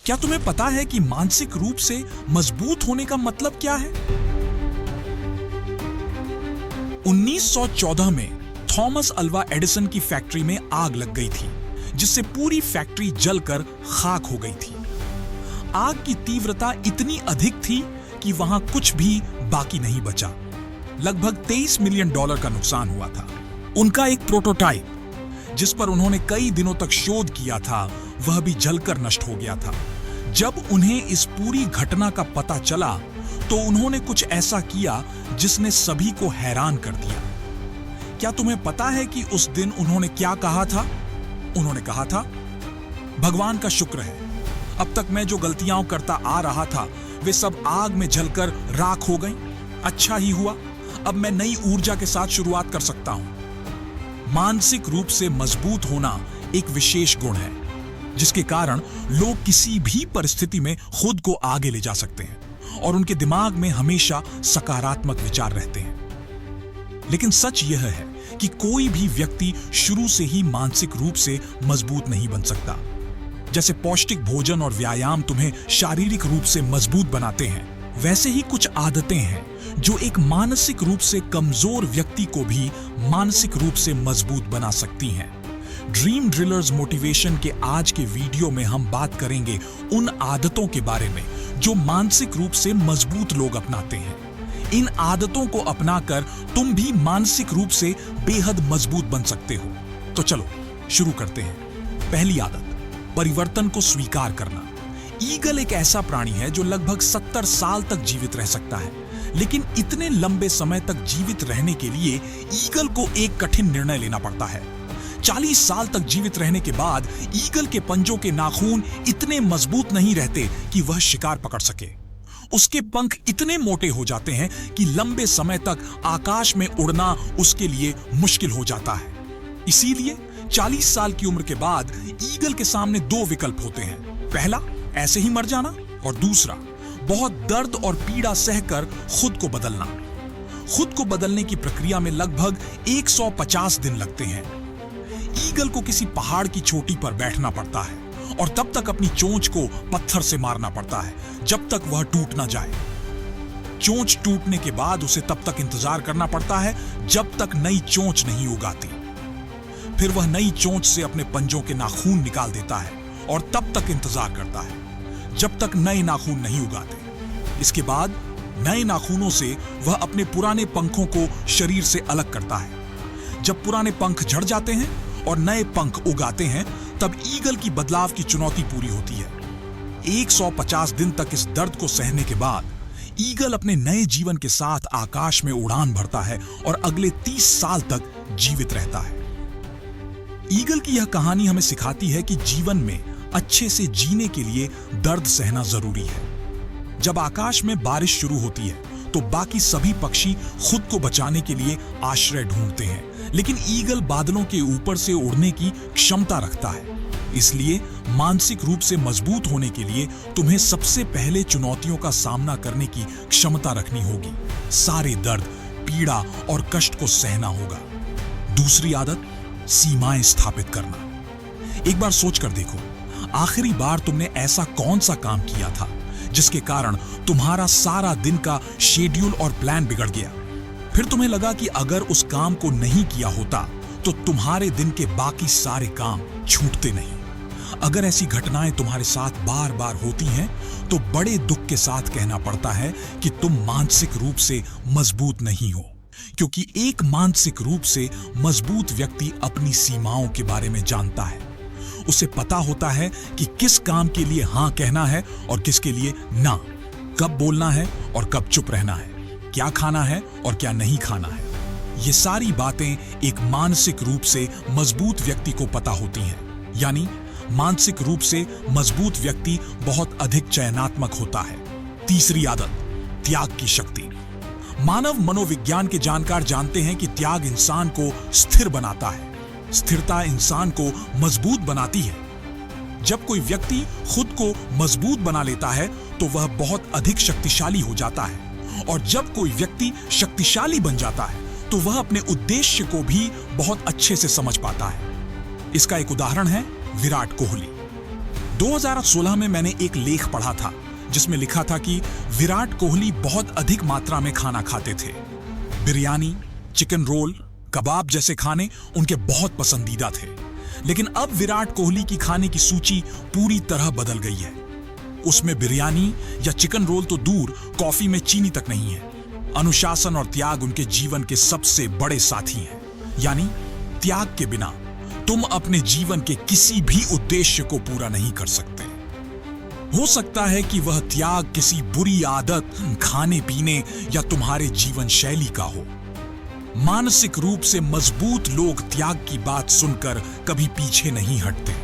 क्या तुम्हें पता है कि मानसिक रूप से मजबूत होने का मतलब क्या है? 1914 में थॉमस अल्वा एडिसन की फैक्ट्री में आग लग गई थी, जिससे पूरी फैक्ट्री जलकर खाक हो गई थी। आग की तीव्रता इतनी अधिक थी कि वहां कुछ भी बाकी नहीं बचा। लगभग $23 मिलियन का नुकसान हुआ था। उनका एक प्रोटोटाइप, जिस पर उन्होंने कई दिनों तक शोध किया था, वह भी जलकर नष्ट हो गया था। जब उन्हें इस पूरी घटना का पता चला तो उन्होंने कुछ ऐसा किया जिसने सभी को हैरान कर दिया। क्या तुम्हें पता है कि उस दिन उन्होंने क्या कहा था? उन्होंने कहा था, भगवान का शुक्र है, अब तक मैं जो गलतियां करता आ रहा था वे सब आग में जलकर राख हो गईं। अच्छा ही हुआ, अब मैं नई ऊर्जा के साथ शुरुआत कर सकता हूं। मानसिक रूप से मजबूत होना एक विशेष गुण है, जिसके कारण लोग किसी भी परिस्थिति में खुद को आगे ले जा सकते हैं और उनके दिमाग में हमेशा सकारात्मक विचार रहते हैं। लेकिन सच यह है कि कोई भी व्यक्ति शुरू से ही मानसिक रूप से मजबूत नहीं बन सकता। जैसे पौष्टिक भोजन और व्यायाम तुम्हें शारीरिक रूप से मजबूत बनाते हैं, वैसे ही कुछ आदतें हैं जो एक मानसिक रूप से कमजोर व्यक्ति को भी मानसिक रूप से मजबूत बना सकती हैं। ड्रीम ड्रिलर्स मोटिवेशन के आज के वीडियो में हम बात करेंगे उन आदतों के बारे में जो मानसिक रूप से मजबूत लोग अपनाते हैं। इन आदतों को अपनाकर तुम भी मानसिक रूप से बेहद मजबूत बन सकते हो। तो चलो शुरू करते हैं। पहली आदत, परिवर्तन को स्वीकार करना। ईगल एक ऐसा प्राणी है जो लगभग 70 साल तक जीवित रह सकता है, लेकिन इतने लंबे समय तक जीवित रहने के लिए ईगल को एक कठिन निर्णय लेना पड़ता है। 40 साल तक जीवित रहने के बाद ईगल के पंजों के नाखून इतने मजबूत नहीं रहते कि वह शिकार पकड़ सके। उसके पंख इतने मोटे हो जाते हैं कि लंबे समय तक आकाश में उड़ना उसके लिए मुश्किल हो जाता है। इसीलिए 40 साल की उम्र के बाद ईगल के सामने दो विकल्प होते हैं। पहला, ऐसे ही मर जाना, और दूसरा, बहुत दर्द और पीड़ा सहकर खुद को बदलना। खुद को बदलने की प्रक्रिया में लगभग 150 दिन लगते हैं। ईगल को किसी पहाड़ की चोटी पर बैठना पड़ता है और तब तक अपनी चोंच को पत्थर से मारना पड़ता है जब तक वह टूट ना जाए। चोंच टूटने के बाद उसे तब तक इंतजार करना पड़ता है जब तक नई चोंच नहीं उगाती। फिर वह नई चोंच से अपने पंजों के नाखून निकाल देता है और तब तक इंतजार करता है जब तक नए नाखून नहीं उगाते। इसके बाद नए नाखूनों से वह अपने पुराने पंखों को शरीर से अलग करता है। जब पुराने पंख झड़ जाते हैं और नए पंख उगाते हैं, तब ईगल की बदलाव की चुनौती पूरी होती है। 150 दिन तक इस दर्द को सहने के बाद ईगल अपने नए जीवन के साथ आकाश में उड़ान भरता है और अगले 30 साल तक जीवित रहता है। ईगल की यह कहानी हमें सिखाती है कि जीवन में अच्छे से जीने के लिए दर्द सहना जरूरी है। जब आकाश में बारिश शुरू होती है तो बाकी सभी पक्षी खुद को बचाने के लिए आश्रय ढूंढते हैं, लेकिन ईगल बादलों के ऊपर से उड़ने की क्षमता रखता है। इसलिए मानसिक रूप से मजबूत होने के लिए तुम्हें सबसे पहले चुनौतियों का सामना करने की क्षमता रखनी होगी। सारे दर्द, पीड़ा और कष्ट को सहना होगा। दूसरी आदत, सीमाएं स्थापित करना। एक बार सोच कर देखो, आखिरी बार तुमने ऐसा कौन सा काम किया था जिसके कारण तुम्हारा सारा दिन का शेड्यूल और प्लान बिगड़ गया? फिर तुम्हें लगा कि अगर उस काम को नहीं किया होता तो तुम्हारे दिन के बाकी सारे काम छूटते नहीं। अगर ऐसी घटनाएं तुम्हारे साथ बार बार होती हैं तो बड़े दुख के साथ कहना पड़ता है कि तुम मानसिक रूप से मजबूत नहीं हो, क्योंकि एक मानसिक रूप से मजबूत व्यक्ति अपनी सीमाओं के बारे में जानता है। उसे पता होता है कि किस काम के लिए हां कहना है और किसके लिए ना, कब बोलना है और कब चुप रहना है, क्या खाना है और क्या नहीं खाना है। ये सारी बातें एक मानसिक रूप से मजबूत व्यक्ति को पता होती हैं। यानी मानसिक रूप से मजबूत व्यक्ति बहुत अधिक चयनात्मक होता है। तीसरी आदत, त्याग की शक्ति। मानव मनोविज्ञान के जानकार जानते हैं कि त्याग इंसान को स्थिर बनाता है। स्थिरता इंसान को मजबूत बनाती है। जब कोई व्यक्ति खुद को मजबूत बना लेता है तो वह बहुत अधिक शक्तिशाली हो जाता है, और जब कोई व्यक्ति शक्तिशाली बन जाता है तो वह अपने उद्देश्य को भी बहुत अच्छे से समझ पाता है। इसका एक उदाहरण है विराट कोहली। 2016 में मैंने एक लेख पढ़ा था जिसमें लिखा था कि विराट कोहली बहुत अधिक मात्रा में खाना खाते थे। बिरयानी, चिकन रोल, कबाब जैसे खाने उनके बहुत पसंदीदा थे। लेकिन अब विराट कोहली की खाने की सूची पूरी तरह बदल गई है। उसमें बिरयानी या चिकन रोल तो दूर, कॉफी में चीनी तक नहीं है। अनुशासन और त्याग उनके जीवन के सबसे बड़े साथी हैं। यानी त्याग के बिना तुम अपने जीवन के किसी भी उद्देश्य को पूरा नहीं कर सकते। हो सकता है कि वह त्याग किसी बुरी आदत, खाने पीने या तुम्हारे जीवन शैली का हो। मानसिक रूप से मजबूत लोग त्याग की बात सुनकर कभी पीछे नहीं हटते।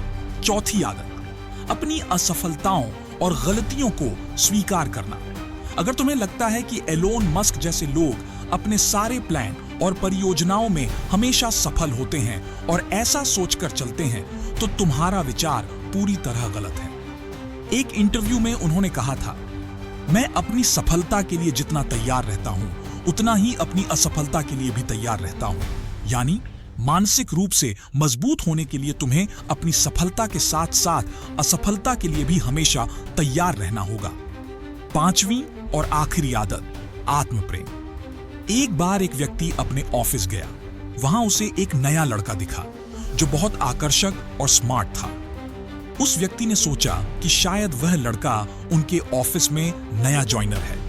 चौथी आदत, अपनी असफलताओं और गलतियों को स्वीकार करना। अगर तुम्हें लगता है कि एलोन मस्क जैसे लोग अपने सारे प्लान और परियोजनाओं में हमेशा सफल होते हैं और ऐसा सोचकर चलते हैं, तो तुम्हारा विचार पूरी तरह गलत है। एक इंटरव्यू में उन्होंने कहा था, मैं अपनी सफलता के लिए जितना तैयार रहता हूं, उतना ही अपनी असफलता के लिए भी तैयार रहता हूं। यानी मानसिक रूप से मजबूत होने के लिए तुम्हें अपनी सफलता के साथ साथ असफलता के लिए भी हमेशा तैयार रहना होगा। पांचवी और आखिरी आदत, आत्मप्रेम। एक बार एक व्यक्ति अपने ऑफिस गया। वहां उसे एक नया लड़का दिखा जो बहुत आकर्षक और स्मार्ट था। उस व्यक्ति ने सोचा कि शायद वह लड़का उनके ऑफिस में नया जॉइनर है।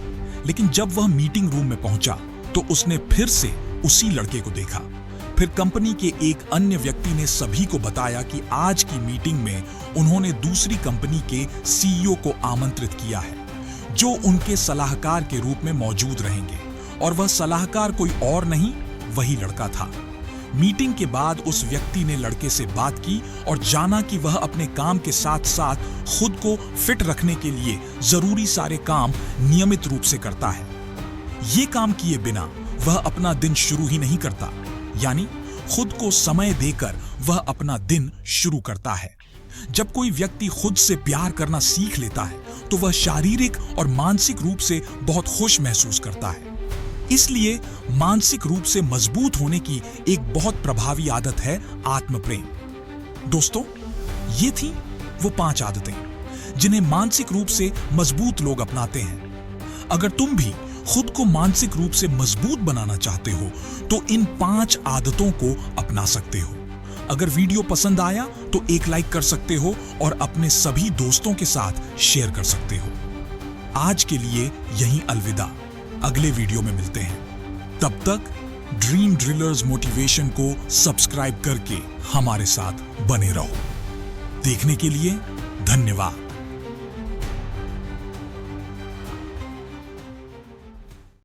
लेकिन जब वह मीटिंग रूम में पहुंचा तो उसने फिर से उसी लड़के को देखा। फिर कंपनी के एक अन्य व्यक्ति ने सभी को बताया कि आज की मीटिंग में उन्होंने दूसरी कंपनी के सीईओ को आमंत्रित किया है, जो उनके सलाहकार के रूप में मौजूद रहेंगे। और वह सलाहकार कोई और नहीं, वही लड़का था। मीटिंग के बाद उस व्यक्ति ने लड़के से बात की और जाना कि वह अपने काम के साथ साथ खुद को फिट रखने के लिए जरूरी सारे काम नियमित रूप से करता है। ये काम किए बिना वह अपना दिन शुरू ही नहीं करता। यानी खुद को समय देकर वह अपना दिन शुरू करता है। जब कोई व्यक्ति खुद से प्यार करना सीख लेता है तो वह शारीरिक और मानसिक रूप से बहुत खुश महसूस करता है। इसलिए मानसिक रूप से मजबूत होने की एक बहुत प्रभावी आदत है आत्मप्रेम। दोस्तों, ये थी वो 5 आदतें जिन्हें मानसिक रूप से मजबूत लोग अपनाते हैं। अगर तुम भी खुद को मानसिक रूप से मजबूत बनाना चाहते हो तो इन 5 आदतों को अपना सकते हो। अगर वीडियो पसंद आया तो एक लाइक कर सकते हो और अपने सभी दोस्तों के साथ शेयर कर सकते हो। आज के लिए यहीं अलविदा। अगले वीडियो में मिलते हैं। तब तक ड्रीम ड्रिलर्स मोटिवेशन को सब्सक्राइब करके हमारे साथ बने रहो। देखने के लिए धन्यवाद।